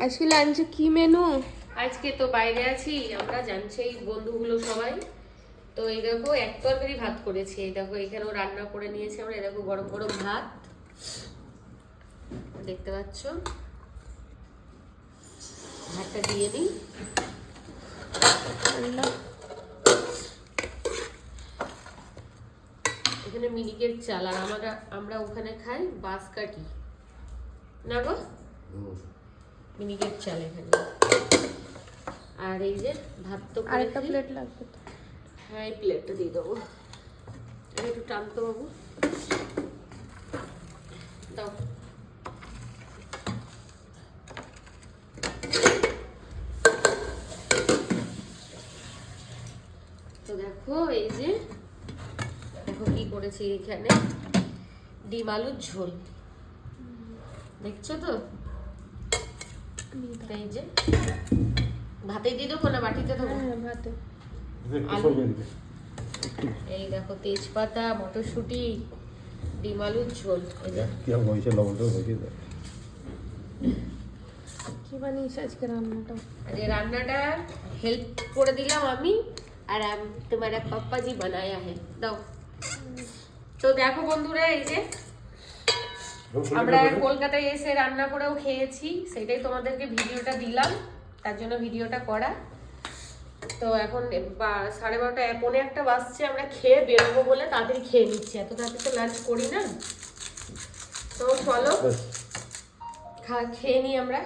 আজকে লাঞ্চে কি মেনু? আজকে তো বাইরে আছি আমরা, জানছেই বন্ধুগুলো সবাই। তো এই দেখো এক তরকারি ভাত করেছি, এই দেখো এখানেও রান্না করে নিয়েছি আমরা। এই দেখো গরম গরম ভাত দেখতে পাচ্ছ, ভাতটা দিয়ে দিই। এখানে মিনিকেট চাল, আর আমরা ওখানে খাই বাঁশকাঠি না গো, মিনিকেট চাল এখানে। আর এই যে ভাত তো আরেকটা প্লেট লাগবে তো। হ্যাঁ এই প্লেটটা দিয়ে দেবো, একটু টানতো বাবু, দাও। তো দেখো এই যে দেখো কি করেছি এখানে, ডিম আলুর ঝোল দেখছো তো। এই যে ভাতেই দিয়ে দেবো না বাটিতে দেবো? ভাতে। এই দেখো তেজপাতা, মটরশুঁটি, ডিম আলুর ঝোল। কি বানিয়েছ আজকে রান্নাটা? আজকে রান্নাটা হেল্প করে দিলাম আমি, আর তোমার পাপ্পা জি বানায়া হে, দাও। তো দেখো বন্ধুরা এই যে আমরা কলকাতায় এসে রান্না করেও খেয়েছি, সেটাই তোমাদেরকে ভিডিওটা দিলাম, তার জন্য ভিডিওটা করা। তো এখন 12:30 পৌনে একটা বাজছে, আমরা খেয়ে বেরোবো বলে তাড়াতাড়ি খেয়ে নিচ্ছি, এত তাড়াতাড়ি তো লাঞ্চ করি না। তো চলো খেয়ে নিই আমরা।